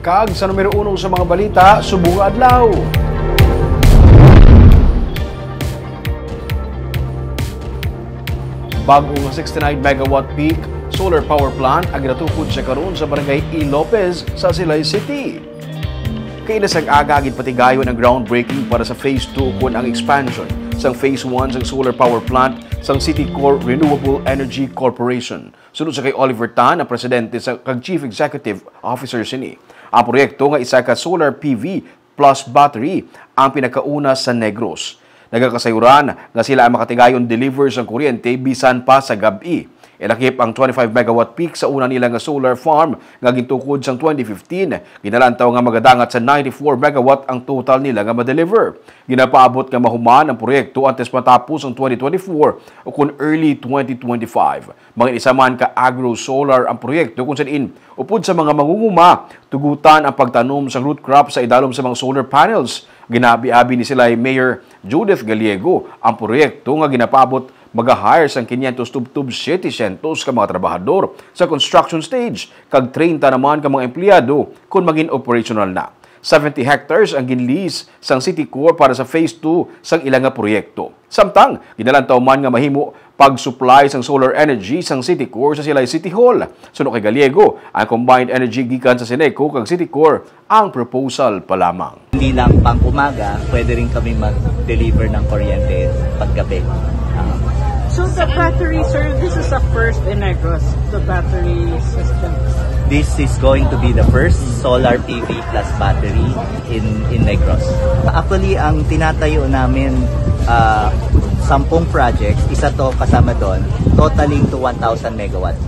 kag sa numero 1 sa mga balita subong adlaw. Bagong 69 megawatt peak solar power plant ang ginatukod sa karon sa barangay E. Lopez sa Silay City. Kainasang agagid patigayon ang groundbreaking para sa Phase 2 kun ang expansion sang Phase 1 sang solar power plant sang City Core Renewable Energy Corporation. Sunod sa kay Oliver Tan, ang presidente sa kag Chief Executive Officer sini. Ang proyekto nga isa ka solar PV plus battery ang pinakauna sa Negros. Nagakasayuran nga sila ang makatigayon deliver sang kuryente bisan pa sa gabi. Ilakip ang 25 megawatt peak sa una nila nga solar farm nga gitukod sang 2015. Ginalantaw nga magadangat sa 94 megawatt ang total nila nga ma-deliver. Ginapaabot nga mahuman ang proyekto antes matapos ang 2024 o kun early 2025. Mga isa man ka agro-solar ang proyekto kung saan upod sa mga mangunguma, tugutan ang pagtanom sa root crop sa idalom sa mga solar panels. Ginabi-abi ni sila Mayor Judith Gallego ang proyekto nga ginapabot mag-hire sang 500 tub 700 ka mga trabahador sa construction stage kag 30 naman ka mga empleyado kung maging operational na. 70 hectares ang ginlease sang City Core para sa Phase 2 sang ilang nga proyekto. Samtang ginalantaw man nga mahimo pag-supply sang solar energy sang City Core sa Silay City Hall. Suno kay Gallego, ang combined energy gikan sa Seneco kag City Core ang proposal pa lamang. Hindi lang pang umaga, pwede rin kami mag-deliver ng kuryente paggabi. So the battery, sir, this is a first in Negros, the battery system. This is going to be the first solar PV plus battery in Negros. Actually, ang tinatayo namin 10 projects, isa to kasama doon, totaling to 1,000 megawatts.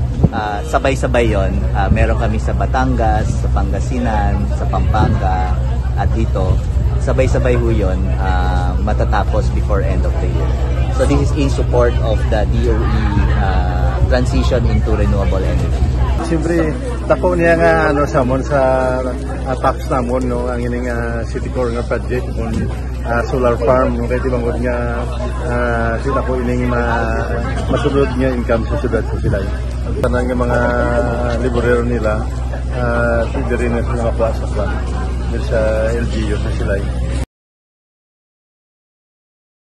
Sabay-sabay yon. Meron kami sa Batangas, sa Pangasinan, sa Pampanga, at dito. Sabay-sabay ho yun, matatapos before end of the year. So this is in support of the DOE transition into renewable energy. Siyempre, dako niya nga sa tax namon no ang ining City Core nga project kung solar farm no kay tibangod nga sila ko ining masulod nga income sa syudad sa sila. Tanan nga mga liborero nila pwede rin na sila makuha sa LGU sa sila.